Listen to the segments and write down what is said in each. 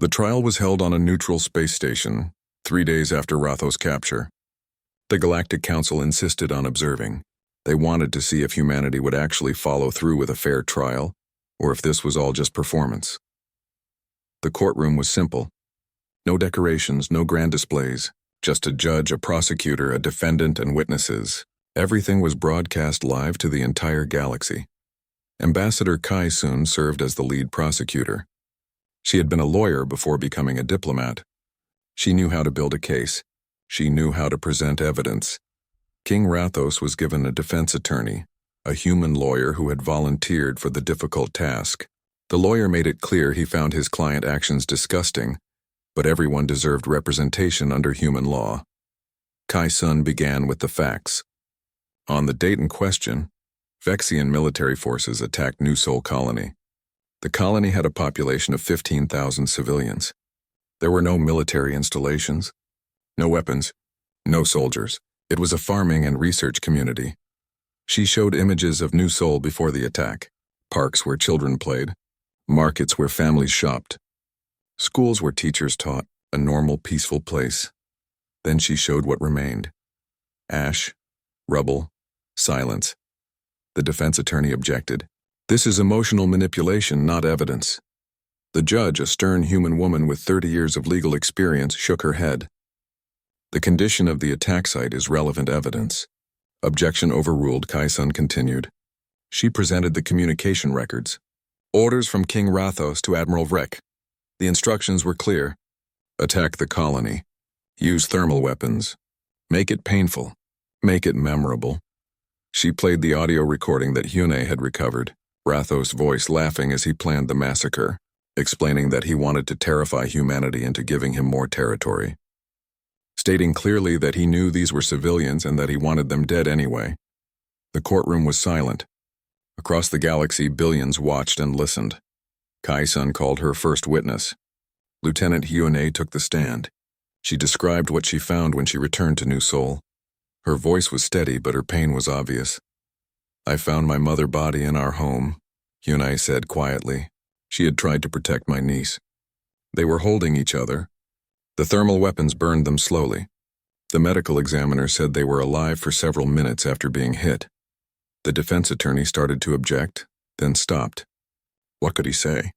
The trial was held on a neutral space station, 3 days after Rathos' capture. The Galactic Council insisted on observing. They wanted to see if humanity would actually follow through with a fair trial, or if this was all just performance. The courtroom was simple. No decorations, no grand displays, just a judge, a prosecutor, a defendant, and witnesses. Everything was broadcast live to the entire galaxy. Ambassador Kai Sun served as the lead prosecutor. She had been a lawyer before becoming a diplomat. She knew how to build a case. She knew how to present evidence. King Rathos was given a defense attorney, a human lawyer who had volunteered for the difficult task. The lawyer made it clear he found his client's actions disgusting, but everyone deserved representation under human law. Kai Sun began with the facts. On the date in question, Vexian military forces attacked New Sol Colony. The colony had a population of 15,000 civilians. There were no military installations, no weapons, no soldiers. It was a farming and research community. She showed images of New Sol before the attack, parks where children played, markets where families shopped, schools where teachers taught, a normal, peaceful place. Then she showed what remained. Ash, rubble, silence. The defense attorney objected. This is emotional manipulation, not evidence. The judge, a stern human woman with 30 years of legal experience, shook her head. The condition of the attack site is relevant evidence. Objection overruled, Kai Sun continued. She presented the communication records. Orders from King Rathos to Admiral Vrek. The instructions were clear. Attack the colony. Use thermal weapons. Make it painful. Make it memorable. She played the audio recording that Hyune had recovered, Rathos' voice laughing as he planned the massacre, explaining that he wanted to terrify humanity into giving him more territory. Stating clearly that he knew these were civilians and that he wanted them dead anyway. The courtroom was silent. Across the galaxy, billions watched and listened. Kai Sun called her first witness. Lieutenant Hyune took the stand. She described what she found when she returned to New Sol. Her voice was steady, but her pain was obvious. I found my mother's body in our home, Hyune said quietly. She had tried to protect my niece. They were holding each other. The thermal weapons burned them slowly. The medical examiner said they were alive for several minutes after being hit. The defense attorney started to object, then stopped. What could he say?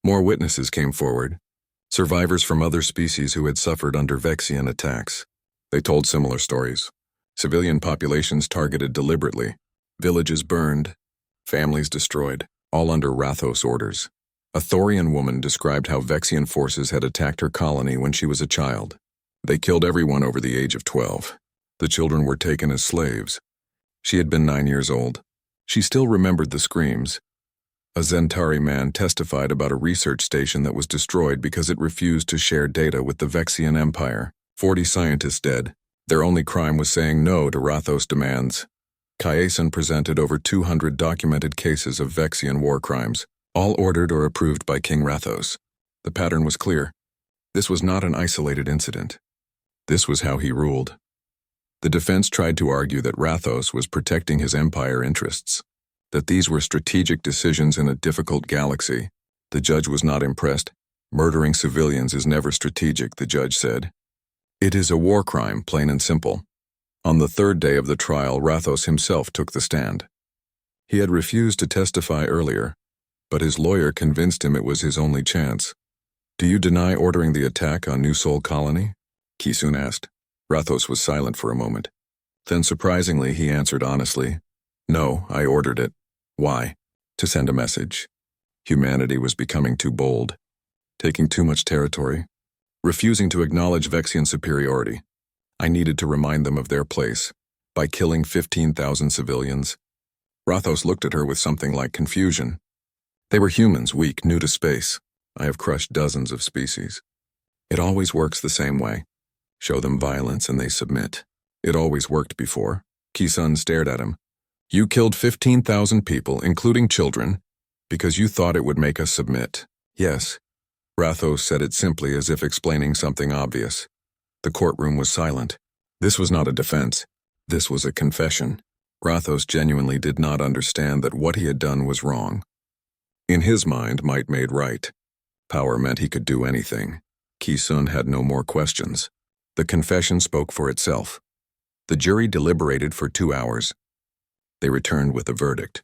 More witnesses came forward. Survivors from other species who had suffered under Vexian attacks. They told similar stories. Civilian populations targeted deliberately. Villages burned. Families destroyed, all under Rathos' orders. A Thorian woman described how Vexian forces had attacked her colony when she was a child. They killed everyone over the age of 12. The children were taken as slaves. She had been 9 years old. She still remembered the screams. A Zentari man testified about a research station that was destroyed because it refused to share data with the Vexian Empire. 40 scientists dead. Their only crime was saying no to Rathos' demands. Kai Sun presented over 200 documented cases of Vexian war crimes, all ordered or approved by King Rathos. The pattern was clear. This was not an isolated incident. This was how he ruled. The defense tried to argue that Rathos was protecting his empire interests, that these were strategic decisions in a difficult galaxy. The judge was not impressed. Murdering civilians is never strategic, the judge said. It is a war crime, plain and simple. On the third day of the trial, Rathos himself took the stand. He had refused to testify earlier, but his lawyer convinced him it was his only chance. Do you deny ordering the attack on New Sol Colony? Kisun asked. Rathos was silent for a moment. Then surprisingly, he answered honestly, No, I ordered it. Why? To send a message. Humanity was becoming too bold, taking too much territory, refusing to acknowledge Vexian superiority. I needed to remind them of their place by killing 15,000 civilians. Rathos looked at her with something like confusion. They were humans, weak, new to space. I have crushed dozens of species. It always works the same way. Show them violence and they submit. It always worked before. Kisun stared at him. You killed 15,000 people, including children, because you thought it would make us submit. Yes. Rathos said it simply as if explaining something obvious. The courtroom was silent. This was not a defense. This was a confession. Rathos genuinely did not understand that what he had done was wrong. In his mind, might made right. Power meant he could do anything. Ki-sun had no more questions. The confession spoke for itself. The jury deliberated for 2 hours. They returned with a verdict.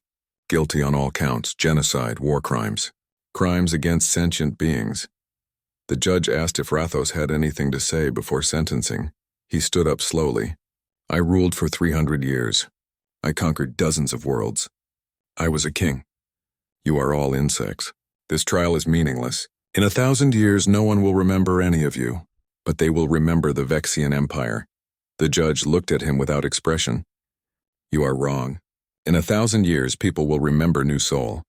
Guilty on all counts: genocide, war crimes, crimes against sentient beings. The judge asked if Rathos had anything to say before sentencing. He stood up slowly. I ruled for 300 years. I conquered dozens of worlds. I was a king. You are all insects. This trial is meaningless. In 1,000 years, no one will remember any of you, but they will remember the Vexian Empire. The judge looked at him without expression. You are wrong. In 1,000 years, people will remember New Sol.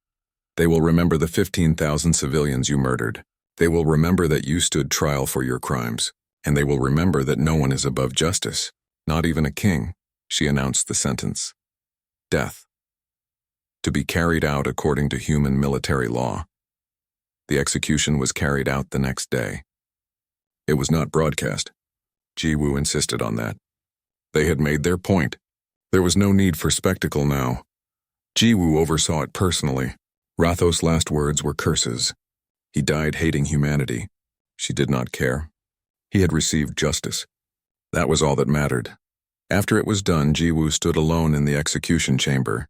They will remember the 15,000 civilians you murdered. They will remember that you stood trial for your crimes, and they will remember that no one is above justice, not even a king. She announced the sentence. Death. To be carried out according to human military law. The execution was carried out the next day. It was not broadcast. Ji-woo insisted on that. They had made their point. There was no need for spectacle now. Ji-woo oversaw it personally. Rathos' last words were curses. He died hating humanity. She did not care. He had received justice. That was all that mattered. After it was done, Ji-woo stood alone in the execution chamber.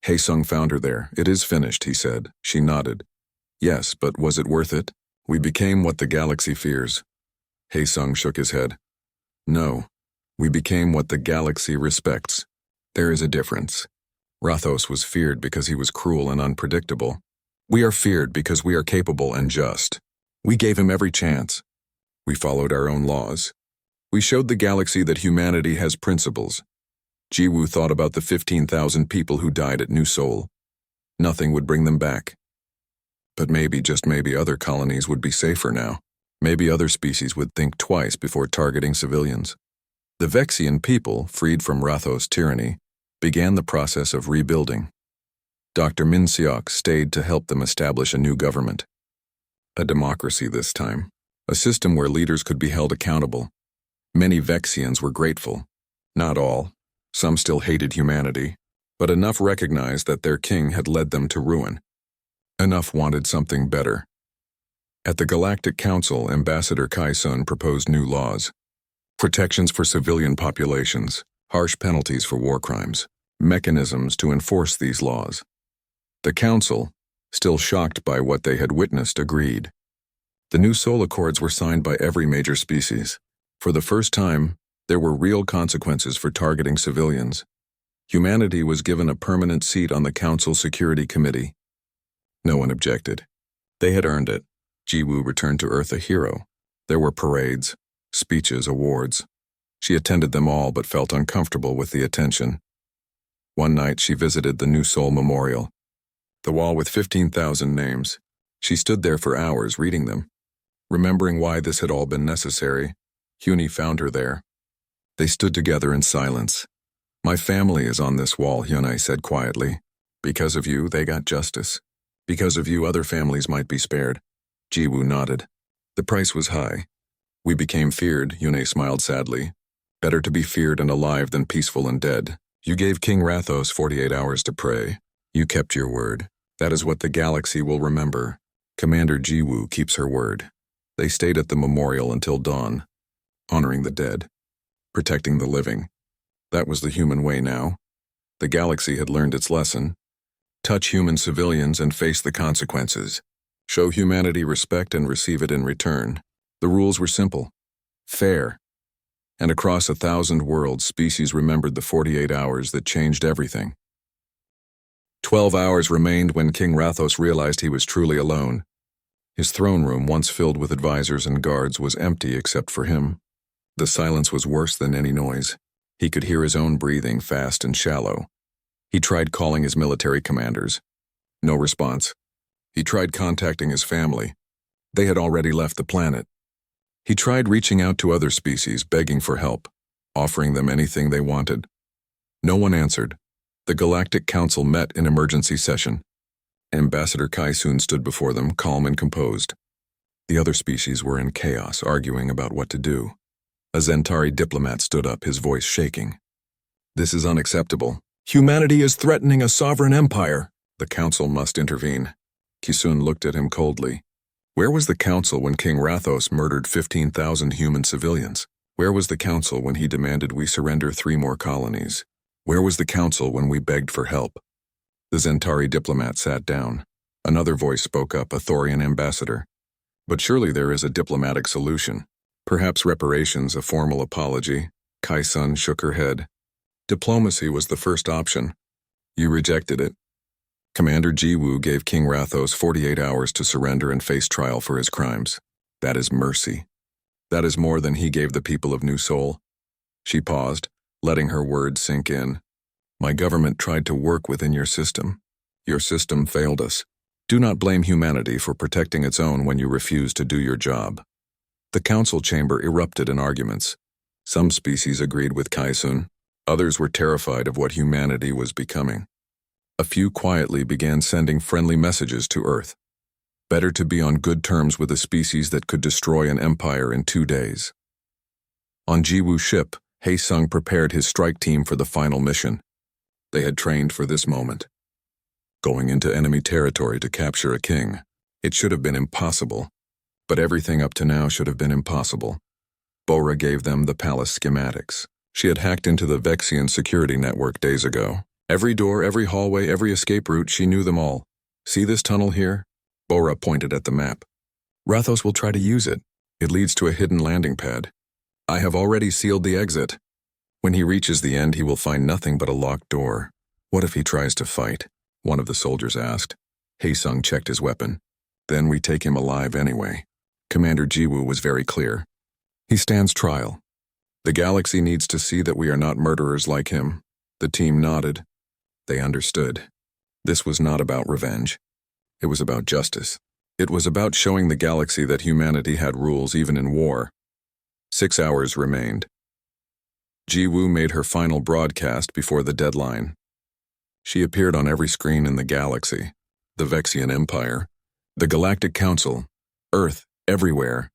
Haesung found her there. It is finished, he said. She nodded. Yes, but was it worth it? We became what the galaxy fears. Haesung shook his head. No, we became what the galaxy respects. There is a difference. Rathos was feared because he was cruel and unpredictable. We are feared because we are capable and just. We gave him every chance. We followed our own laws. We showed the galaxy that humanity has principles. Ji-woo thought about the 15,000 people who died at New Sol. Nothing would bring them back. But maybe, just maybe, other colonies would be safer now. Maybe other species would think twice before targeting civilians. The Vexian people, freed from Rathos' tyranny, began the process of rebuilding. Dr. Min Seok stayed to help them establish a new government. A democracy this time. A system where leaders could be held accountable. Many Vexians were grateful. Not all. Some still hated humanity. But enough recognized that their king had led them to ruin. Enough wanted something better. At the Galactic Council, Ambassador Kai-sun proposed new laws. Protections for civilian populations, harsh penalties for war crimes, mechanisms to enforce these laws. The Council, still shocked by what they had witnessed, agreed. The New Sol Accords were signed by every major species. For the first time, there were real consequences for targeting civilians. Humanity was given a permanent seat on the Council Security Committee. No one objected. They had earned it. Ji-woo returned to Earth a hero. There were parades, speeches, awards. She attended them all but felt uncomfortable with the attention. One night she visited the New Sol Memorial. The wall with 15,000 names. She stood there for hours reading them. Remembering why this had all been necessary, Huni found her there. They stood together in silence. My family is on this wall, Hyunai said quietly. Because of you, they got justice. Because of you, other families might be spared. Ji-woo nodded. The price was high. We became feared, Hyunai smiled sadly. Better to be feared and alive than peaceful and dead. You gave King Rathos 48 hours to pray. You kept your word. That is what the galaxy will remember. Commander Ji-woo keeps her word. They stayed at the memorial until dawn, honoring the dead, protecting the living. That was the human way now. The galaxy had learned its lesson. Touch human civilians and face the consequences. Show humanity respect and receive it in return. The rules were simple, fair. And across 1,000 worlds, species remembered the 48 hours that changed everything. 12 hours remained when King Rathos realized he was truly alone. His throne room, once filled with advisors and guards, was empty except for him. The silence was worse than any noise. He could hear his own breathing, fast and shallow. He tried calling his military commanders. No response. He tried contacting his family. They had already left the planet. He tried reaching out to other species, begging for help, offering them anything they wanted. No one answered. The Galactic Council met in emergency session. Ambassador Kai-sun stood before them, calm and composed. The other species were in chaos, arguing about what to do. A Zentari diplomat stood up, his voice shaking. This is unacceptable. Humanity is threatening a sovereign empire. The council must intervene. Ki-sun looked at him coldly. Where was the council when King Rathos murdered 15,000 human civilians? Where was the council when he demanded we surrender 3 more colonies? Where was the council when we begged for help? The Zentari diplomat sat down. Another voice spoke up, a Thorian ambassador. But surely there is a diplomatic solution. Perhaps reparations, a formal apology. Kai-sun shook her head. Diplomacy was the first option. You rejected it. Commander Jiwoo gave King Rathos 48 hours to surrender and face trial for his crimes. That is mercy. That is more than he gave the people of New Seoul. She paused, letting her words sink in. My government tried to work within your system. Your system failed us. Do not blame humanity for protecting its own when you refuse to do your job. The council chamber erupted in arguments. Some species agreed with Kai-sun. Others were terrified of what humanity was becoming. A few quietly began sending friendly messages to Earth. Better to be on good terms with a species that could destroy an empire in 2 days. On Jiwoo's ship, Haesung prepared his strike team for the final mission. They had trained for this moment. Going into enemy territory to capture a king. It should have been impossible. But everything up to now should have been impossible. Bora gave them the palace schematics. She had hacked into the Vexian security network days ago. Every door, every hallway, every escape route, she knew them all. See this tunnel here? Bora pointed at the map. Rathos will try to use it. It leads to a hidden landing pad. I have already sealed the exit. When he reaches the end, he will find nothing but a locked door. What if he tries to fight? One of the soldiers asked. Haesung checked his weapon. Then we take him alive anyway. Commander Jiwoo was very clear. He stands trial. The galaxy needs to see that we are not murderers like him. The team nodded. They understood. This was not about revenge. It was about justice. It was about showing the galaxy that humanity had rules even in war. 6 hours remained. Jiwoo made her final broadcast before the deadline. She appeared on every screen in the galaxy. The Vexian Empire. The Galactic Council. Earth, everywhere.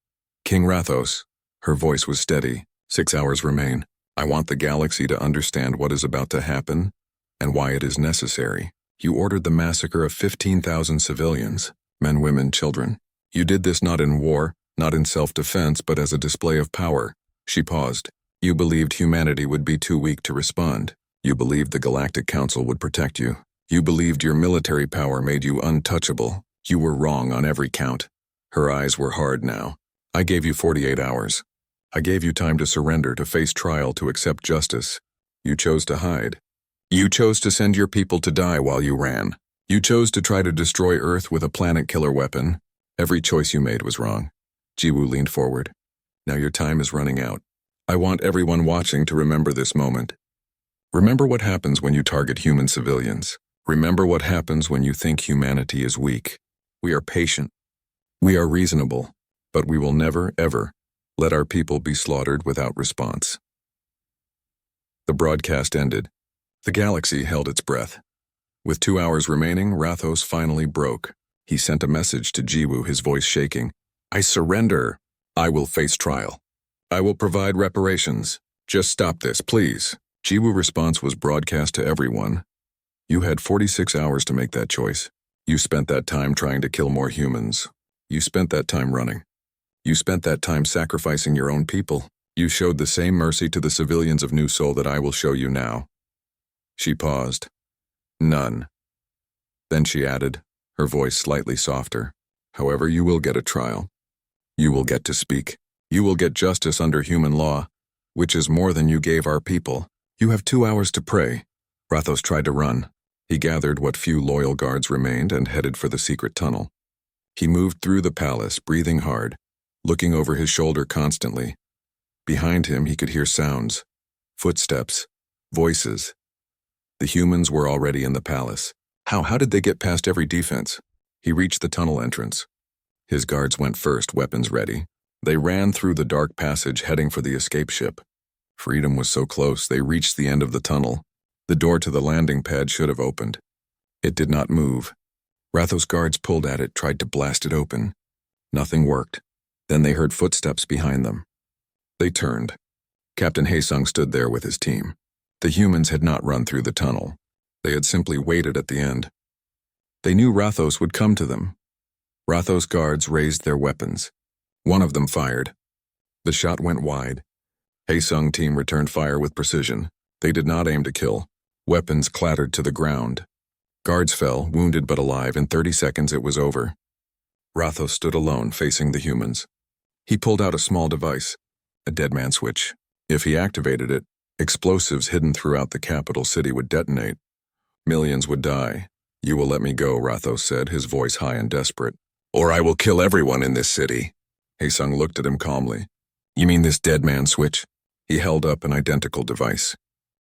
King Rathos. Her voice was steady. 6 hours remain. I want the galaxy to understand what is about to happen and why it is necessary. You ordered the massacre of 15,000 civilians, men, women, children. You did this not in war, not in self-defense, but as a display of power. She paused. You believed humanity would be too weak to respond. You believed the Galactic Council would protect you. You believed your military power made you untouchable. You were wrong on every count. Her eyes were hard now. I gave you 48 hours. I gave you time to surrender, to face trial, to accept justice. You chose to hide. You chose to send your people to die while you ran. You chose to try to destroy Earth with a planet-killer weapon. Every choice you made was wrong. Jiwoo leaned forward. Now your time is running out. I want everyone watching to remember this moment. Remember what happens when you target human civilians. Remember what happens when you think humanity is weak. We are patient. We are reasonable. But we will never, ever let our people be slaughtered without response. The broadcast ended. The galaxy held its breath. With 2 hours remaining, Rathos finally broke. He sent a message to Jiwoo, his voice shaking. I surrender. I will face trial. I will provide reparations. Just stop this, please. Jiwoo's response was broadcast to everyone. You had 46 hours to make that choice. You spent that time trying to kill more humans. You spent that time running. You spent that time sacrificing your own people. You showed the same mercy to the civilians of New Seoul that I will show you now. She paused. None. Then she added, her voice slightly softer. However, you will get a trial. You will get to speak. You will get justice under human law, which is more than you gave our people. You have 2 hours to pray. Rathos tried to run. He gathered what few loyal guards remained and headed for the secret tunnel. He moved through the palace, breathing hard, looking over his shoulder constantly. Behind him, he could hear sounds, footsteps, voices. The humans were already in the palace. How did they get past every defense? He reached the tunnel entrance. His guards went first, weapons ready. They ran through the dark passage, heading for the escape ship. Freedom was so close, they reached the end of the tunnel. The door to the landing pad should have opened. It did not move. Rathos' guards pulled at it, tried to blast it open. Nothing worked. Then they heard footsteps behind them. They turned. Captain Haesung stood there with his team. The humans had not run through the tunnel. They had simply waited at the end. They knew Rathos would come to them. Rathos guards raised their weapons. One of them fired. The shot went wide. Haesung team returned fire with precision. They did not aim to kill. Weapons clattered to the ground. Guards fell, wounded but alive. In 30 seconds it was over. Rathos stood alone, facing the humans. He pulled out a small device, a dead man switch. If he activated it, explosives hidden throughout the capital city would detonate. Millions would die. "You will let me go," Rathos said, his voice high and desperate. "Or I will kill everyone in this city." Haesung looked at him calmly. "You mean this dead man switch?" He held up an identical device.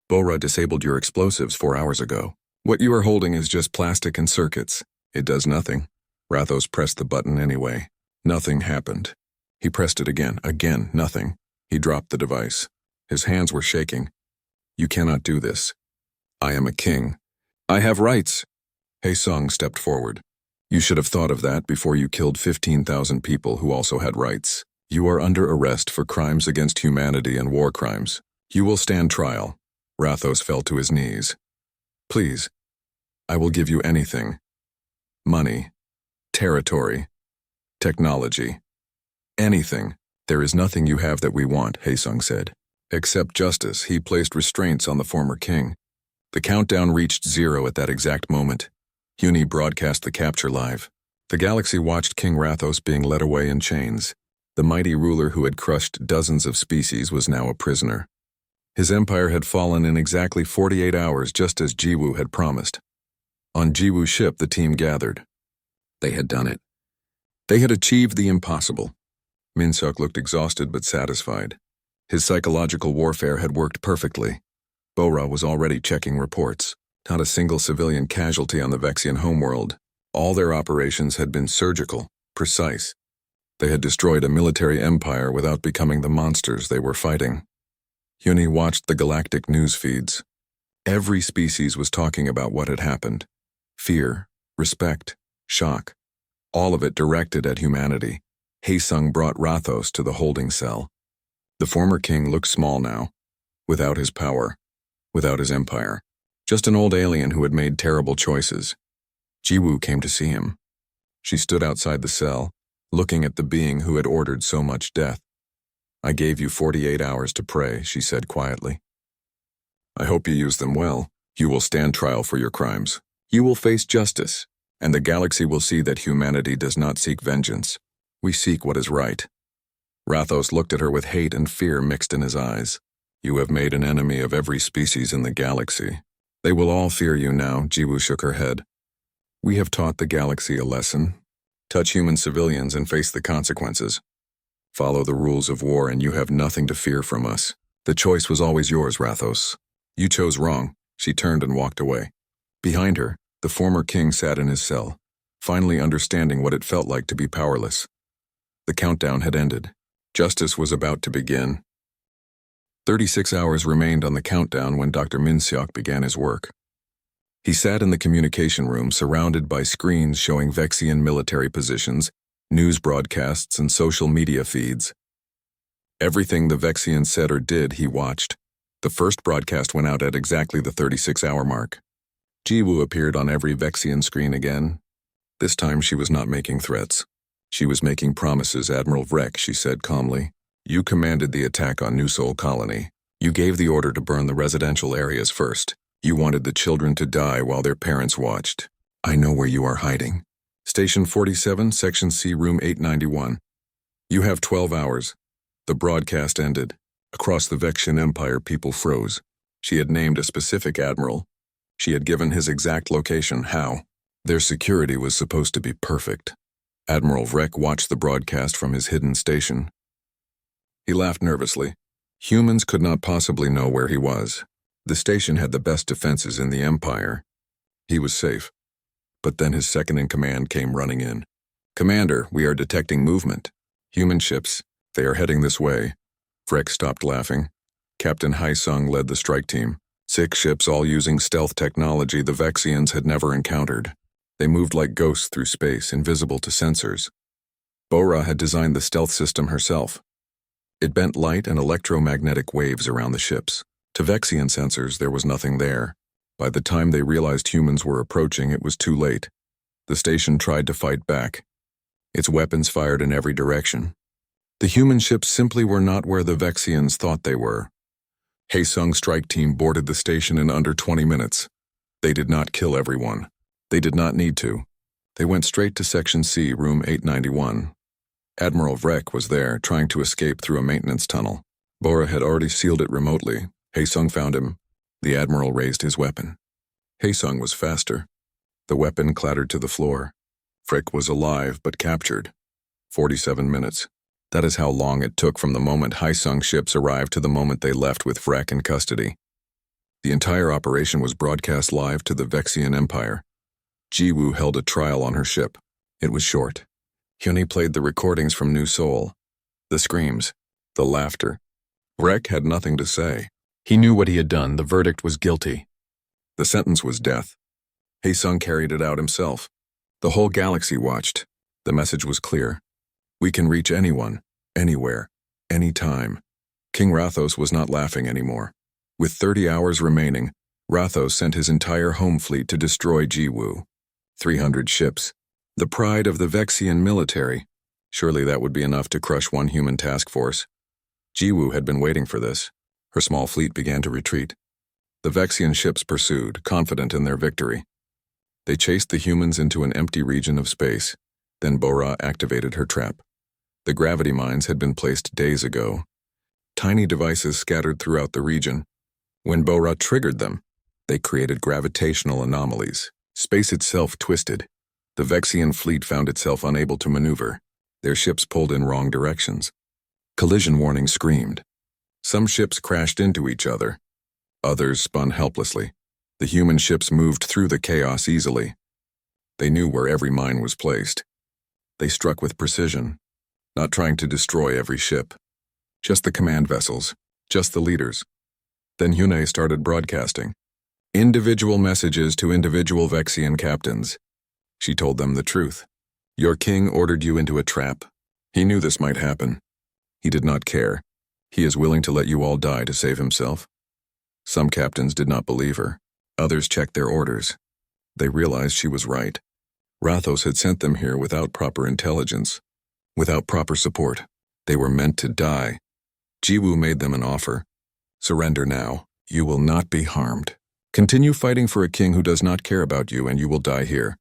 "Bora disabled your explosives 4 hours ago. What you are holding is just plastic and circuits. It does nothing." Rathos pressed the button anyway. Nothing happened. He pressed it again, nothing. He dropped the device. His hands were shaking. "You cannot do this. I am a king. I have rights." Haesung stepped forward. "You should have thought of that before you killed 15,000 people who also had rights. You are under arrest for crimes against humanity and war crimes. You will stand trial." Rathos fell to his knees. "Please, I will give you anything. Money, territory, technology. Anything. There is nothing you have that we want," Haesung said. "Except justice." He placed restraints on the former king. The countdown reached 0 at that exact moment. Huni broadcast the capture live. The galaxy watched King Rathos being led away in chains. The mighty ruler who had crushed dozens of species was now a prisoner. His empire had fallen in exactly 48 hours, just as Jiwoo had promised. On Jiwoo's ship, the team gathered. They had done it. They had achieved the impossible. Minseok looked exhausted but satisfied. His psychological warfare had worked perfectly. Bora was already checking reports. Not a single civilian casualty on the Vexian homeworld. All their operations had been surgical, precise. They had destroyed a military empire without becoming the monsters they were fighting. Huni watched the galactic news feeds. Every species was talking about what had happened. Fear, respect, shock. All of it directed at humanity. Haesung brought Rathos to the holding cell. The former king looked small now, without his power, without his empire. Just an old alien who had made terrible choices. Jiwoo came to see him. She stood outside the cell, looking at the being who had ordered so much death. "I gave you 48 hours to pray," she said quietly. "I hope you use them well. You will stand trial for your crimes. You will face justice, and the galaxy will see that humanity does not seek vengeance. We seek what is right." Rathos looked at her with hate and fear mixed in his eyes. "You have made an enemy of every species in the galaxy. They will all fear you now," Jiwoo shook her head. "We have taught the galaxy a lesson. Touch human civilians and face the consequences. Follow the rules of war and you have nothing to fear from us. The choice was always yours, Rathos. You chose wrong." She turned and walked away. Behind her, the former king sat in his cell, finally understanding what it felt like to be powerless. The countdown had ended. Justice was about to begin. 36 hours remained on the countdown when Dr. Minseok began his work. He sat in the communication room surrounded by screens showing Vexian military positions, news broadcasts, and social media feeds. Everything the Vexians said or did, he watched. The first broadcast went out at exactly the 36-hour mark. Jiwoo appeared on every Vexian screen again. This time she was not making threats. She was making promises. "Admiral Vrek," she said calmly. "You commanded the attack on New Sol Colony. You gave the order to burn the residential areas first. You wanted the children to die while their parents watched. I know where you are hiding. Station 47, Section C, Room 891. You have 12 hours. The broadcast ended. Across the Vexian Empire, people froze. She had named a specific admiral. She had given his exact location. How? Their security was supposed to be perfect. Admiral Vrek watched the broadcast from his hidden station. He laughed nervously. Humans could not possibly know where he was. The station had the best defenses in the Empire. He was safe. But then his second-in-command came running in. "Commander, we are detecting movement. Human ships. They are heading this way." Vrek stopped laughing. Captain Haesung led the strike team. 6 ships all using stealth technology the Vexians had never encountered. They moved like ghosts through space, invisible to sensors. Bora had designed the stealth system herself. It bent light and electromagnetic waves around the ships. To Vexian sensors, there was nothing there. By the time they realized humans were approaching, it was too late. The station tried to fight back. its weapons fired in every direction. The human ships simply were not where the Vexians thought they were. Haesung's strike team boarded the station in under 20 minutes. They did not kill everyone. They did not need to. They went straight to Section C, Room 891. Admiral Vrek was there, trying to escape through a maintenance tunnel. Bora had already sealed it remotely. Haesung found him. The Admiral raised his weapon. Haesung was faster. The weapon clattered to the floor. Vrek was alive, but captured. 47 minutes. That is how long it took from the moment Haesung's ships arrived to the moment they left with Vrek in custody. The entire operation was broadcast live to the Vexian Empire. Jiwoo held a trial on her ship. It was short. Hyuni played the recordings from New Seoul. The screams. The laughter. Vrek had nothing to say. He knew what he had done. The verdict was guilty. The sentence was death. Haesung carried it out himself. The whole galaxy watched. The message was clear. We can reach anyone, anywhere, anytime. King Rathos was not laughing anymore. With 30 hours remaining, Rathos sent his entire home fleet to destroy Jiwoo. 300 ships. The pride of the Vexian military. Surely that would be enough to crush one human task force. Jiwoo had been waiting for this. Her small fleet began to retreat. The Vexian ships pursued, confident in their victory. They chased the humans into an empty region of space. Then Bora activated her trap. The gravity mines had been placed days ago. Tiny devices scattered throughout the region. When Bora triggered them, they created gravitational anomalies. Space itself twisted. The Vexian fleet found itself unable to maneuver. Their ships pulled in wrong directions. Collision warnings screamed. Some ships crashed into each other. Others spun helplessly. The human ships moved through the chaos easily. They knew where every mine was placed. They struck with precision, not trying to destroy every ship. Just the command vessels, just the leaders. Then Hyuni started broadcasting. Individual messages to individual Vexian captains. She told them the truth. Your king ordered you into a trap. He knew this might happen. He did not care. He is willing to let you all die to save himself. Some captains did not believe her. Others checked their orders. They realized she was right. Rathos had sent them here without proper intelligence, without proper support. They were meant to die. Jiwoo made them an offer. Surrender now. You will not be harmed. Continue fighting for a king who does not care about you, and you will die here.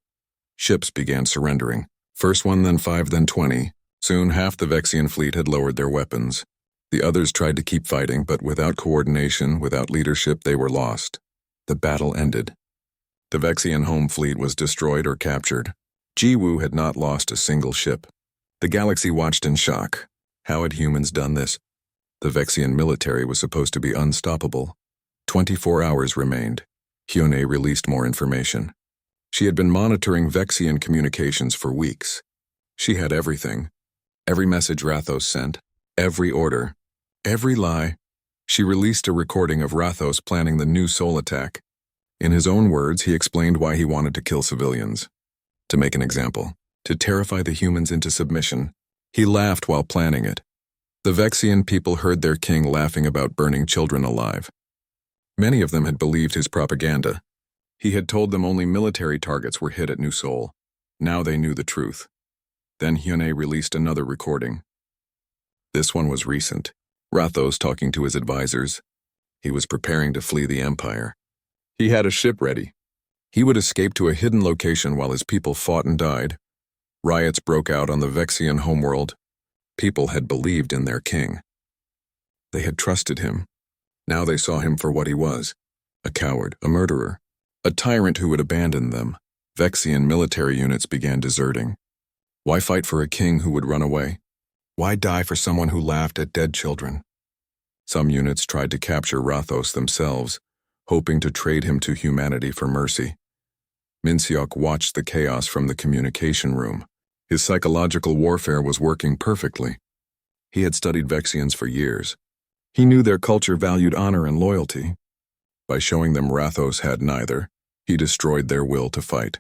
Ships began surrendering. First one, then 5, then 20. Soon half the Vexian fleet had lowered their weapons. The others tried to keep fighting, but without coordination, without leadership, they were lost. The battle ended. The Vexian home fleet was destroyed or captured. Jiwoo had not lost a single ship. The galaxy watched in shock. How had humans done this? The Vexian military was supposed to be unstoppable. 24 hours remained. Hyuni released more information. She had been monitoring Vexian communications for weeks. She had everything. Every message Rathos sent, every order, every lie. She released a recording of Rathos planning the New Seoul attack. In his own words, he explained why he wanted to kill civilians. To make an example, to terrify the humans into submission. He laughed while planning it. The Vexian people heard their king laughing about burning children alive. Many of them had believed his propaganda. He had told them only military targets were hit at New Seoul. Now they knew the truth. Then Hyuni released another recording. This one was recent. Rathos talking to his advisors. He was preparing to flee the Empire. He had a ship ready. He would escape to a hidden location while his people fought and died. Riots broke out on the Vexian homeworld. People had believed in their king. They had trusted him. Now they saw him for what he was. A coward, a murderer, a tyrant who would abandon them. Vexian military units began deserting. Why fight for a king who would run away? Why die for someone who laughed at dead children? Some units tried to capture Rathos themselves, hoping to trade him to humanity for mercy. Minseok watched the chaos from the communication room. His psychological warfare was working perfectly. He had studied Vexians for years. He knew their culture valued honor and loyalty. By showing them Rathos had neither, he destroyed their will to fight.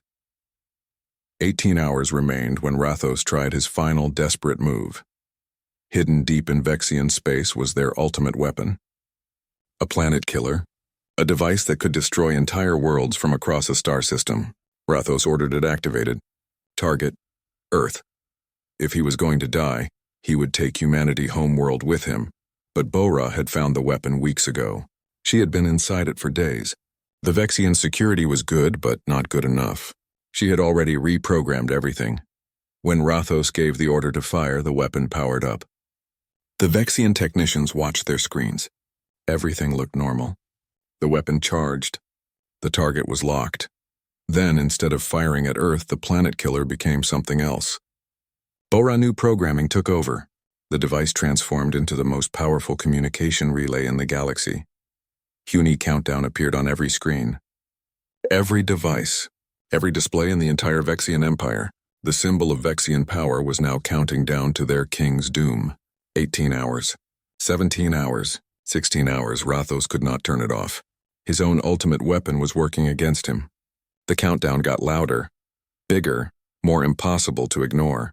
18 hours remained when Rathos tried his final desperate move. Hidden deep in Vexian space was their ultimate weapon. A planet killer, a device that could destroy entire worlds from across a star system. Rathos ordered it activated. Target, Earth. If he was going to die, he would take humanity homeworld with him. But Bora had found the weapon weeks ago. She had been inside it for days. The Vexian security was good, but not good enough. She had already reprogrammed everything. When Rathos gave the order to fire, the weapon powered up. The Vexian technicians watched their screens. Everything looked normal. The weapon charged. The target was locked. Then, instead of firing at Earth, the planet killer became something else. Bora new programming took over. The device transformed into the most powerful communication relay in the galaxy. Huni countdown appeared on every screen. Every device, every display in the entire Vexian Empire, the symbol of Vexian power was now counting down to their king's doom. 18 hours, 17 hours, 16 hours, Rathos could not turn it off. His own ultimate weapon was working against him. The countdown got louder, bigger, more impossible to ignore.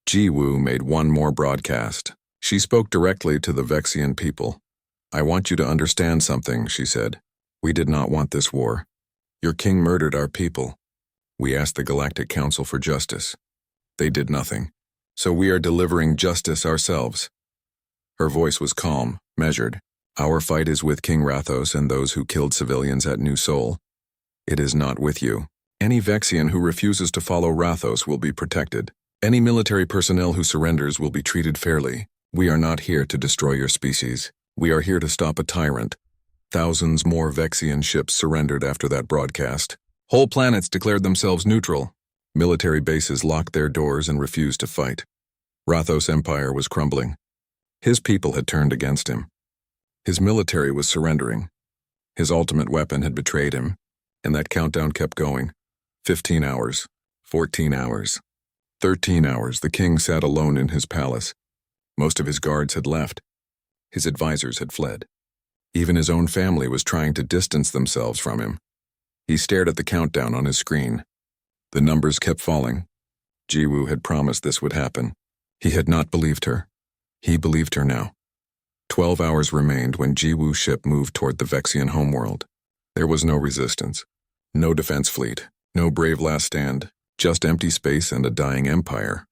Jiwoo made one more broadcast. She spoke directly to the Vexian people. "I want you to understand something," she said. "We did not want this war. Your king murdered our people. We asked the Galactic Council for justice. They did nothing. So we are delivering justice ourselves." Her voice was calm, measured. "Our fight is with King Rathos and those who killed civilians at New Sol. It is not with you. Any Vexian who refuses to follow Rathos will be protected. Any military personnel who surrenders will be treated fairly. We are not here to destroy your species. We are here to stop a tyrant." Thousands more Vexian ships surrendered after that broadcast. Whole planets declared themselves neutral. Military bases locked their doors and refused to fight. Rathos' empire was crumbling. His people had turned against him. His military was surrendering. His ultimate weapon had betrayed him, and that countdown kept going. 15 hours, 14 hours, 13 hours. The king sat alone in his palace. Most of his guards had left. His advisors had fled. Even his own family was trying to distance themselves from him. He stared at the countdown on his screen. The numbers kept falling. Jiwoo had promised this would happen. He had not believed her. He believed her now. 12 hours remained when Jiwoo's ship moved toward the Vexian homeworld. There was no resistance. No defense fleet. No brave last stand. Just empty space and a dying empire.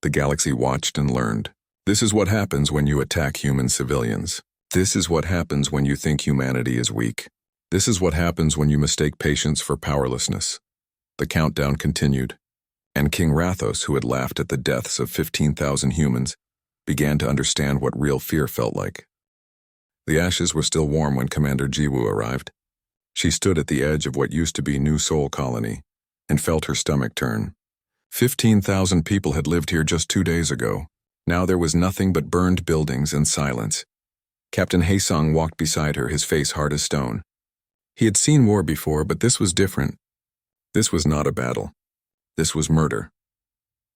The galaxy watched and learned. This is what happens when you attack human civilians. This is what happens when you think humanity is weak. This is what happens when you mistake patience for powerlessness. The countdown continued, and King Rathos, who had laughed at the deaths of 15,000 humans, began to understand what real fear felt like. The ashes were still warm when Commander Jiwoo arrived. She stood at the edge of what used to be New Sol Colony, and felt her stomach turn. 15,000 people had lived here just 2 days ago. Now there was nothing but burned buildings and silence. Captain Haesung walked beside her, his face hard as stone. He had seen war before, but this was different. This was not a battle. This was murder.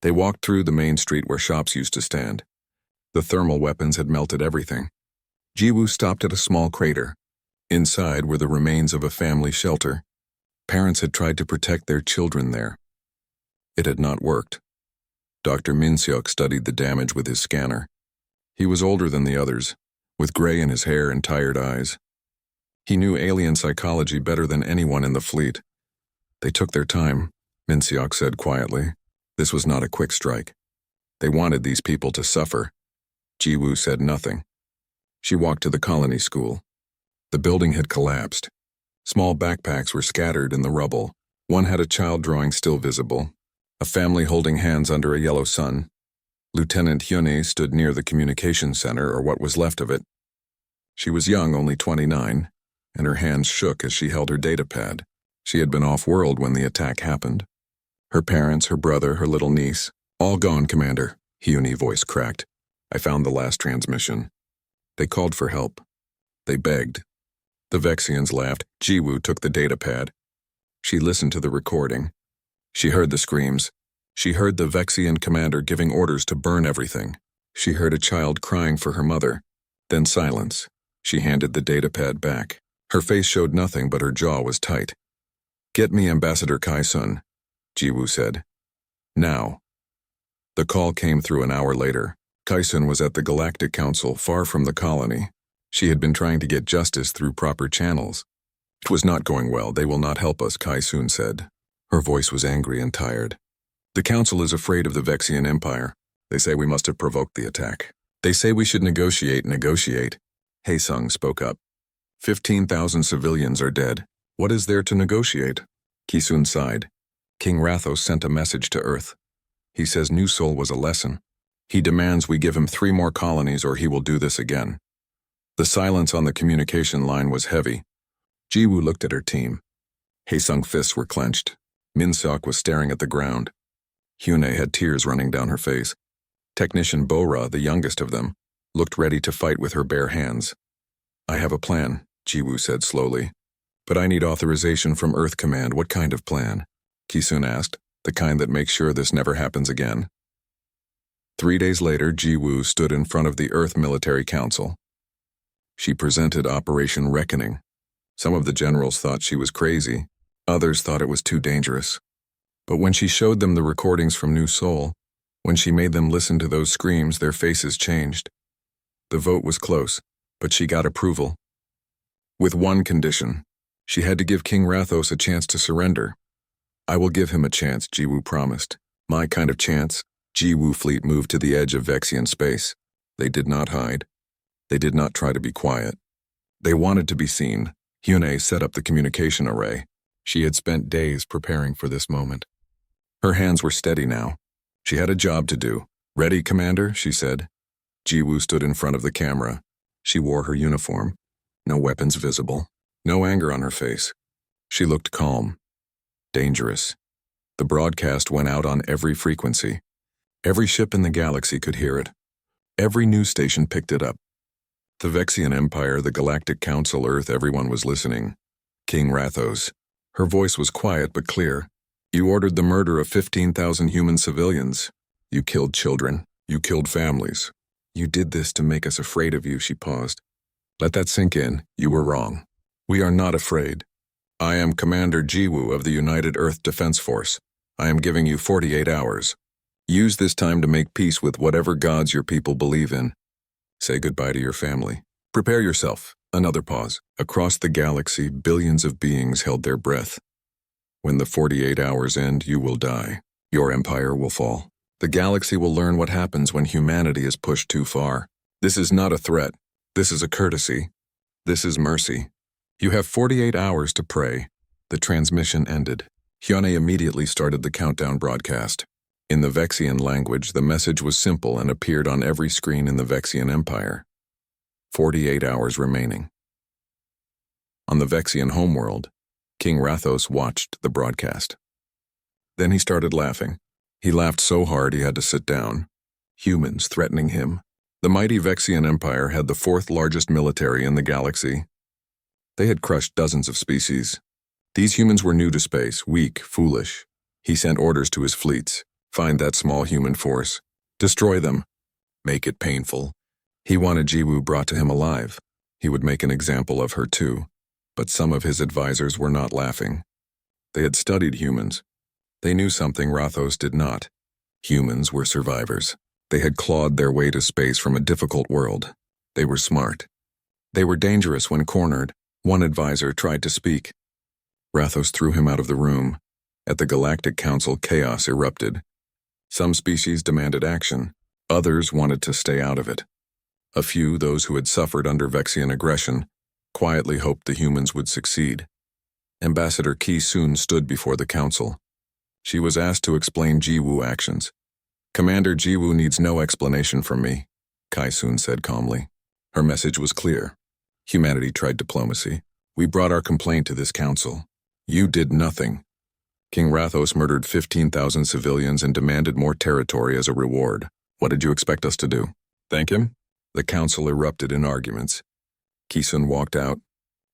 They walked through the main street where shops used to stand. The thermal weapons had melted everything. Jiwoo stopped at a small crater. Inside were the remains of a family shelter. Parents had tried to protect their children there. It had not worked. Dr. Minseok studied the damage with his scanner. He was older than the others, with gray in his hair and tired eyes. He knew alien psychology better than anyone in the fleet. They took their time, Minseok said quietly. This was not a quick strike. They wanted these people to suffer. Jiwoo said nothing. She walked to the colony school. The building had collapsed. Small backpacks were scattered in the rubble. One had a child drawing still visible, a family holding hands under a yellow sun. Lieutenant Hyune stood near the communication center, or what was left of it. She was young, only 29, and her hands shook as she held her datapad. She had been off-world when the attack happened. Her parents, her brother, her little niece, all gone, Commander, Hyune's voice cracked. I found the last transmission. They called for help. They begged. The Vexians laughed. Jiwoo took the datapad. She listened to the recording. She heard the screams. She heard the Vexian commander giving orders to burn everything. She heard a child crying for her mother. Then silence. She handed the datapad back. Her face showed nothing, but her jaw was tight. Get me Ambassador Kai-sun, Jiwoo said. Now. The call came through an hour later. Kai-sun was at the Galactic Council, far from the colony. She had been trying to get justice through proper channels. It was not going well. They will not help us, Kai-sun said. Her voice was angry and tired. The council is afraid of the Vexian Empire. They say we must have provoked the attack. They say we should negotiate. Haesung spoke up. 15,000 civilians are dead. What is there to negotiate? Kisun sighed. King Rathos sent a message to Earth. He says New Sol was a lesson. He demands we give him 3 more colonies or he will do this again. The silence on the communication line was heavy. Jiwoo looked at her team. Haesung's fists were clenched. Minseok was staring at the ground. Hyune had tears running down her face. Technician Bora, the youngest of them, looked ready to fight with her bare hands. I have a plan, Jiwoo said slowly. But I need authorization from Earth Command. What kind of plan? Kisun asked. The kind that makes sure this never happens again. 3 days later, Jiwoo stood in front of the Earth Military Council. She presented Operation Reckoning. Some of the generals thought she was crazy. Others thought it was too dangerous. But when she showed them the recordings from New Sol, when she made them listen to those screams, their faces changed. The vote was close, but she got approval. With one condition. She had to give King Rathos a chance to surrender. I will give him a chance, Jiwoo promised. My kind of chance. Jiwoo fleet moved to the edge of Vexian space. They did not hide. They did not try to be quiet. They wanted to be seen. Hyune set up the communication array. She had spent days preparing for this moment. Her hands were steady now. She had a job to do. Ready, Commander, she said. Jiwoo stood in front of the camera. She wore her uniform. No weapons visible. No anger on her face. She looked calm. Dangerous. The broadcast went out on every frequency. Every ship in the galaxy could hear it. Every news station picked it up. The Vexian Empire, the Galactic Council, Earth, everyone was listening. King Rathos. Her voice was quiet but clear. You ordered the murder of 15,000 human civilians. You killed children. You killed families. You did this to make us afraid of you, she paused. Let that sink in. You were wrong. We are not afraid. I am Commander Jiwoo of the United Earth Defense Force. I am giving you 48 hours. Use this time to make peace with whatever gods your people believe in. Say goodbye to your family. Prepare yourself. Another pause. Across the galaxy, billions of beings held their breath. When the 48 hours end, you will die. Your empire will fall. The galaxy will learn what happens when humanity is pushed too far. This is not a threat. This is a courtesy. This is mercy. You have 48 hours to pray. The transmission ended. Hyune immediately started the countdown broadcast. In the Vexian language, the message was simple and appeared on every screen in the Vexian Empire. 48 hours remaining. On the Vexian homeworld, King Rathos watched the broadcast. Then he started laughing. He laughed so hard he had to sit down. Humans threatening him. The mighty Vexian Empire had the 4th largest military in the galaxy. They had crushed dozens of species. These humans were new to space, weak, foolish. He sent orders to his fleets. Find that small human force. Destroy them. Make it painful. He wanted Jiwoo brought to him alive. He would make an example of her too. But some of his advisors were not laughing. They had studied humans. They knew something Rathos did not. Humans were survivors. They had clawed their way to space from a difficult world. They were smart. They were dangerous when cornered. One advisor tried to speak. Rathos threw him out of the room. At the Galactic Council, chaos erupted. Some species demanded action. Others wanted to stay out of it. A few, those who had suffered under Vexian aggression, quietly hoped the humans would succeed. Ambassador Ki Soon stood before the council. She was asked to explain Jiwoo actions. Commander Jiwoo needs no explanation from me, Kai Soon said calmly. Her message was clear. Humanity tried diplomacy. We brought our complaint to this council. You did nothing. King Rathos murdered 15,000 civilians and demanded more territory as a reward. What did you expect us to do? Thank him? The council erupted in arguments. Ki-sun walked out.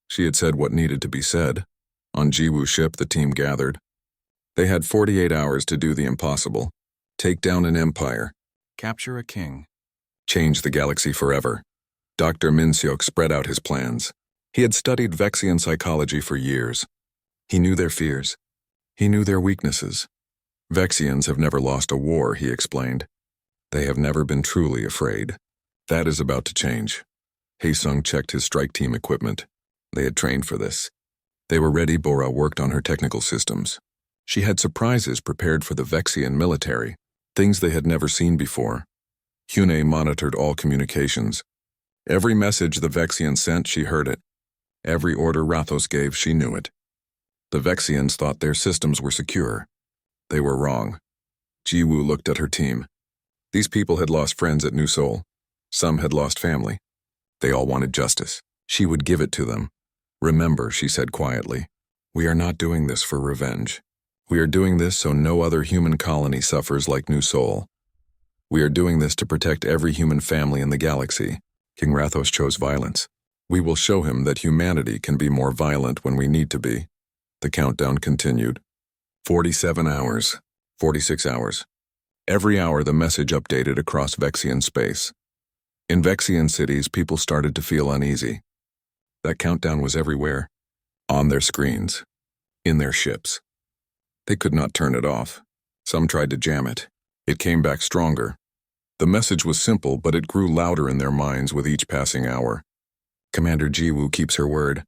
She had said what needed to be said. On Jiwoo's ship, the team gathered. They had 48 hours to do the impossible. Take down an empire. Capture a king. Change the galaxy forever. Dr. Minseok spread out his plans. He had studied Vexian psychology for years. He knew their fears. He knew their weaknesses. Vexians have never lost a war, he explained. They have never been truly afraid. That is about to change. Haesung checked his strike team equipment. They had trained for this. They were ready. Bora worked on her technical systems. She had surprises prepared for the Vexian military, things they had never seen before. Hune monitored all communications. Every message the Vexians sent, she heard it. Every order Rathos gave, she knew it. The Vexians thought their systems were secure. They were wrong. Jiwoo looked at her team. These people had lost friends at New Seoul. Some had lost family. They all wanted justice. She would give it to them. Remember, she said quietly, we are not doing this for revenge. We are doing this so no other human colony suffers like New Seoul. We are doing this to protect every human family in the galaxy. King Rathos chose violence. We will show him that humanity can be more violent when we need to be. The countdown continued. 47 hours. 46 hours. Every hour the message updated across Vexian space. In Vexian cities, people started to feel uneasy. That countdown was everywhere. On their screens. In their ships. They could not turn it off. Some tried to jam it. It came back stronger. The message was simple, but it grew louder in their minds with each passing hour. Commander Jiwoo keeps her word.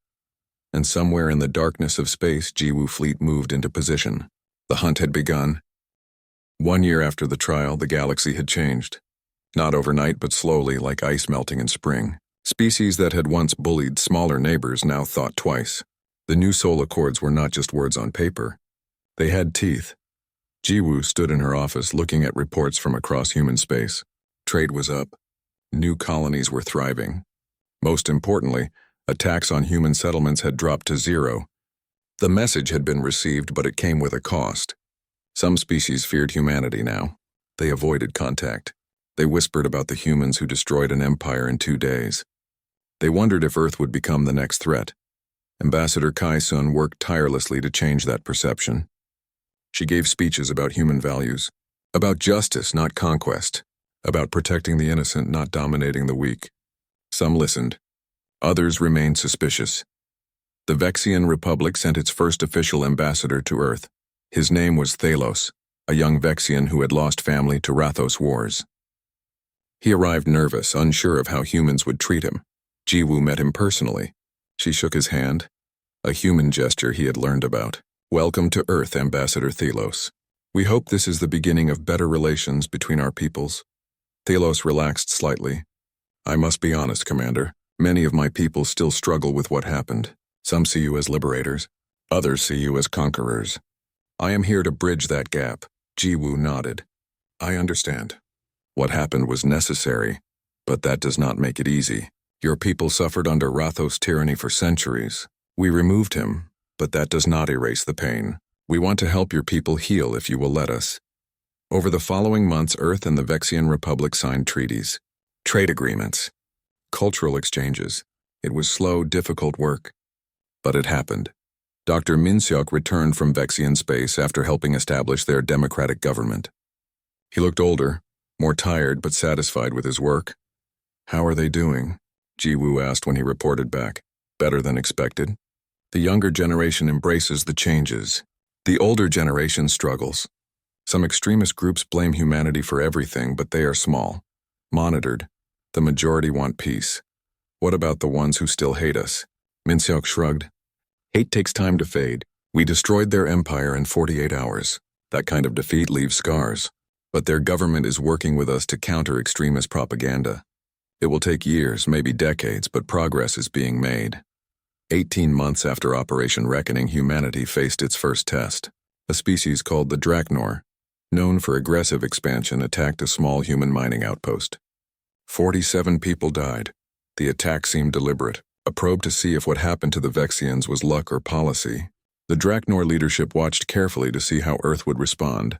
And somewhere in the darkness of space, Jiwoo fleet moved into position. The hunt had begun. 1 year after the trial, the galaxy had changed. Not overnight, but slowly, like ice melting in spring. Species that had once bullied smaller neighbors now thought twice. The New Seoul Accords were not just words on paper. They had teeth. Jiwoo stood in her office looking at reports from across human space. Trade was up. New colonies were thriving. Most importantly, attacks on human settlements had dropped to zero. The message had been received, but it came with a cost. Some species feared humanity now. They avoided contact. They whispered about the humans who destroyed an empire in 2 days. They wondered if Earth would become the next threat. Ambassador Kai-sun worked tirelessly to change that perception. She gave speeches about human values, about justice, not conquest, about protecting the innocent, not dominating the weak. Some listened. Others remained suspicious. The Vexian Republic sent its first official ambassador to Earth. His name was Thalos, a young Vexian who had lost family to Rathos Wars. He arrived nervous, unsure of how humans would treat him. Jiwoo met him personally. She shook his hand, a human gesture he had learned about. Welcome to Earth, Ambassador Thalos. We hope this is the beginning of better relations between our peoples. Thalos relaxed slightly. I must be honest, Commander. Many of my people still struggle with what happened. Some see you as liberators. Others see you as conquerors. I am here to bridge that gap. Jiwoo nodded. I understand. What happened was necessary, but that does not make it easy. Your people suffered under Rathos' tyranny for centuries. We removed him, but that does not erase the pain. We want to help your people heal if you will let us. Over the following months, Earth and the Vexian Republic signed treaties, trade agreements, cultural exchanges. It was slow, difficult work, but it happened. Dr. Min-seok returned from Vexian space after helping establish their democratic government. He looked older, more tired but satisfied with his work. How are they doing? Jiwoo asked when he reported back. Better than expected. The younger generation embraces the changes. The older generation struggles. Some extremist groups blame humanity for everything, but they are small. Monitored. The majority want peace. What about the ones who still hate us? Min-seok shrugged. Hate takes time to fade. We destroyed their empire in 48 hours. That kind of defeat leaves scars. But their government is working with us to counter extremist propaganda. It will take years, maybe decades, but progress is being made. 18 months after Operation Reckoning, humanity faced its first test. A species called the Drachnor, known for aggressive expansion, attacked a small human mining outpost. 47 people died. The attack seemed deliberate, a probe to see if what happened to the Vexians was luck or policy. The Drachnor leadership watched carefully to see how Earth would respond.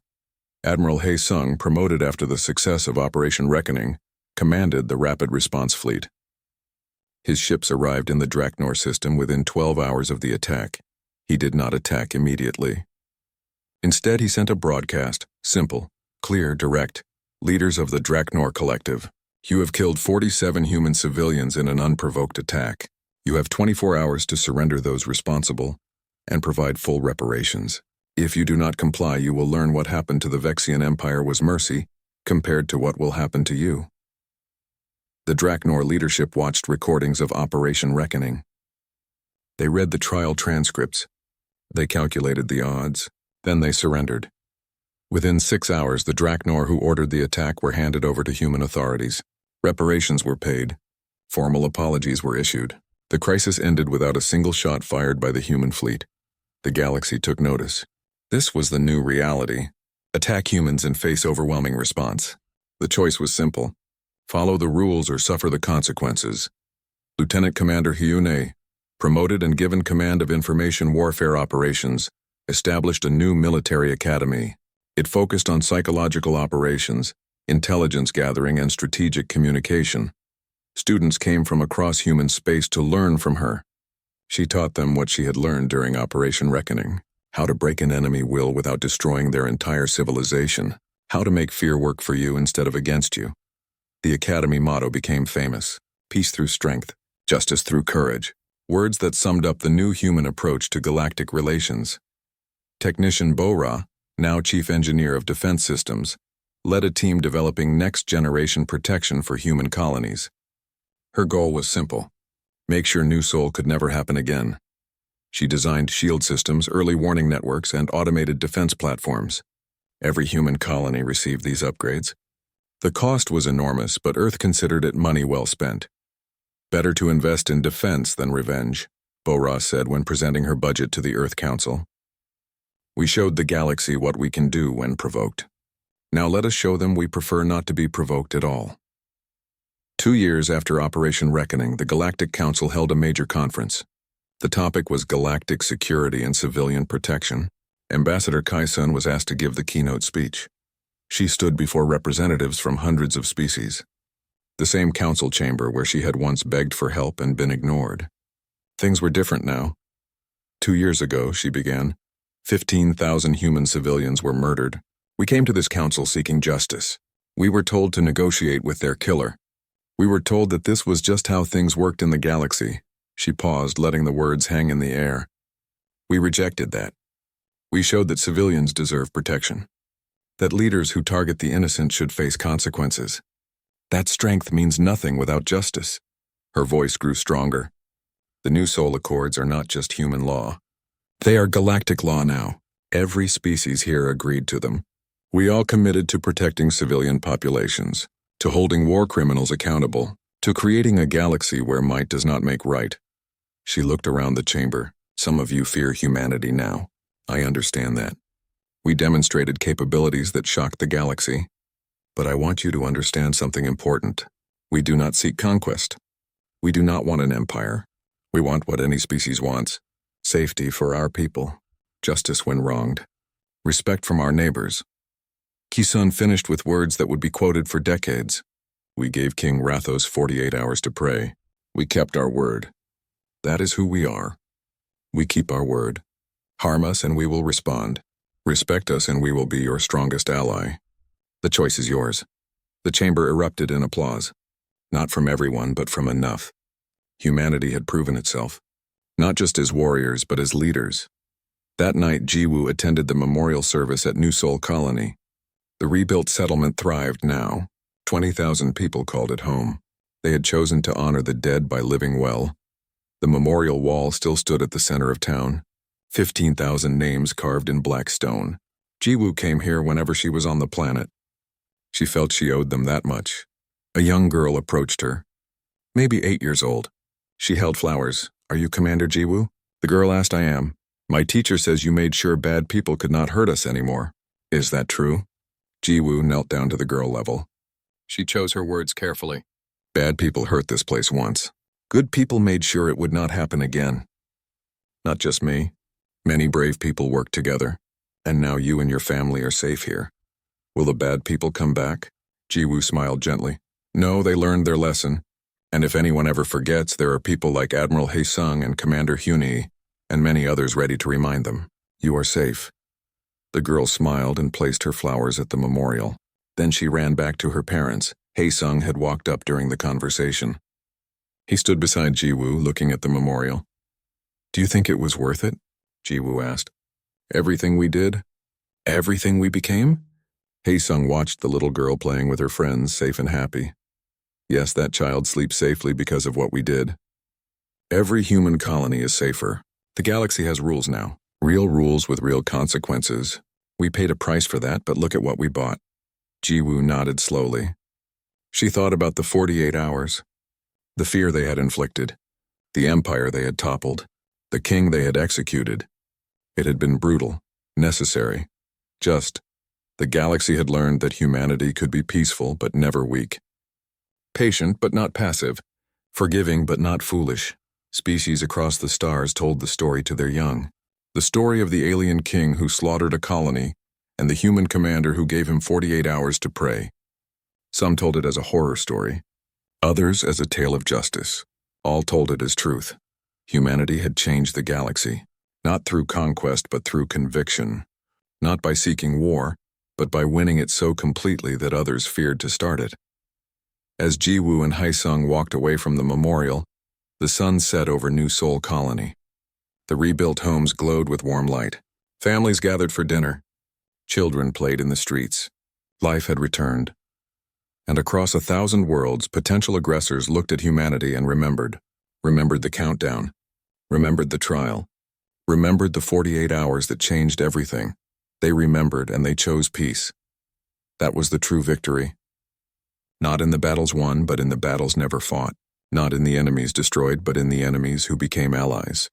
Admiral Hae-sung, promoted after the success of Operation Reckoning, commanded the Rapid Response Fleet. His ships arrived in the Drachnor system within 12 hours of the attack. He did not attack immediately. Instead, he sent a broadcast, simple, clear, direct. Leaders of the Drachnor Collective, you have killed 47 human civilians in an unprovoked attack. You have 24 hours to surrender those responsible and provide full reparations. If you do not comply, you will learn what happened to the Vexian Empire was mercy compared to what will happen to you. The Drachnor leadership watched recordings of Operation Reckoning. They read the trial transcripts. They calculated the odds. Then they surrendered. Within 6 hours, the Draknor who ordered the attack were handed over to human authorities. Reparations were paid. Formal apologies were issued. The crisis ended without a single shot fired by the human fleet. The galaxy took notice. This was the new reality. Attack humans and face overwhelming response. The choice was simple. Follow the rules or suffer the consequences. Lieutenant Commander Hyune, promoted and given command of information warfare operations, established a new military academy. It focused on psychological operations, intelligence gathering, and strategic communication. Students came from across human space to learn from her. She taught them what she had learned during Operation Reckoning: how to break an enemy will without destroying their entire civilization, how to make fear work for you instead of against you. The Academy motto became famous: peace through strength, justice through courage, words that summed up the new human approach to galactic relations. Technician Bora, now Chief Engineer of Defense Systems, led a team developing next-generation protection for human colonies. Her goal was simple: make sure New Sol could never happen again. She designed shield systems, early warning networks, and automated defense platforms. Every human colony received these upgrades. The cost was enormous, but Earth considered it money well spent. Better to invest in defense than revenge, Bora said when presenting her budget to the Earth Council. We showed the galaxy what we can do when provoked. Now let us show them we prefer not to be provoked at all. 2 years after Operation Reckoning, the Galactic Council held a major conference. The topic was galactic security and civilian protection. Ambassador Kai-sun was asked to give the keynote speech. She stood before representatives from hundreds of species. The same council chamber where she had once begged for help and been ignored. Things were different now. 2 years ago, she began, 15,000 human civilians were murdered. We came to this council seeking justice. We were told to negotiate with their killer. We were told that this was just how things worked in the galaxy. She paused, letting the words hang in the air. We rejected that. We showed that civilians deserve protection. That leaders who target the innocent should face consequences. That strength means nothing without justice. Her voice grew stronger. The New Sol Accords are not just human law. They are galactic law now. Every species here agreed to them. We all committed to protecting civilian populations, to holding war criminals accountable, to creating a galaxy where might does not make right. She looked around the chamber. Some of you fear humanity now. I understand that. We demonstrated capabilities that shocked the galaxy. But I want you to understand something important. We do not seek conquest. We do not want an empire. We want what any species wants: safety for our people, justice when wronged, respect from our neighbors. Ki-sun finished with words that would be quoted for decades. We gave King Rathos 48 hours to pray. We kept our word. That is who we are. We keep our word. Harm us and we will respond. Respect us and we will be your strongest ally. The choice is yours. The chamber erupted in applause. Not from everyone, but from enough. Humanity had proven itself. Not just as warriors, but as leaders. That night, Jiwoo attended the memorial service at New Sol Colony. The rebuilt settlement thrived now. 20,000 people called it home. They had chosen to honor the dead by living well. The memorial wall still stood at the center of town. 15,000 names carved in black stone. Jiwoo came here whenever she was on the planet. She felt she owed them that much. A young girl approached her. Maybe 8 years old. She held flowers. Are you Commander Jiwoo? The girl asked. I am. My teacher says you made sure bad people could not hurt us anymore. Is that true? Jiwoo knelt down to the girl level. She chose her words carefully. Bad people hurt this place once. Good people made sure it would not happen again. Not just me. Many brave people worked together. And now you and your family are safe here. Will the bad people come back? Jiwoo smiled gently. No, they learned their lesson. And if anyone ever forgets, there are people like Admiral Haesung and Commander Hyune, and many others ready to remind them. You are safe. The girl smiled and placed her flowers at the memorial. Then she ran back to her parents. Haesung had walked up during the conversation. He stood beside Jiwoo, looking at the memorial. Do you think it was worth it? Jiwoo asked. Everything we did? Everything we became? Haesung watched the little girl playing with her friends, safe and happy. Yes, that child sleeps safely because of what we did. Every human colony is safer. The galaxy has rules now. Real rules with real consequences. We paid a price for that, but look at what we bought. Jiwoo nodded slowly. She thought about the 48 hours, the fear they had inflicted, the empire they had toppled, the king they had executed. It had been brutal, necessary, just. The galaxy had learned that humanity could be peaceful but never weak. Patient but not passive, forgiving but not foolish. Species across the stars told the story to their young. The story of the alien king who slaughtered a colony and the human commander who gave him 48 hours to pray. Some told it as a horror story, others as a tale of justice. All told it as truth. Humanity had changed the galaxy, not through conquest but through conviction, not by seeking war, but by winning it so completely that others feared to start it. As Jiwoo and Haesung walked away from the memorial, the sun set over New Seoul Colony. The rebuilt homes glowed with warm light. Families gathered for dinner. Children played in the streets. Life had returned. And across 1,000 worlds, potential aggressors looked at humanity and remembered the countdown, remembered the trial, remembered the 48 hours that changed everything. They remembered and they chose peace. That was the true victory. Not in the battles won, but in the battles never fought. Not in the enemies destroyed, but in the enemies who became allies.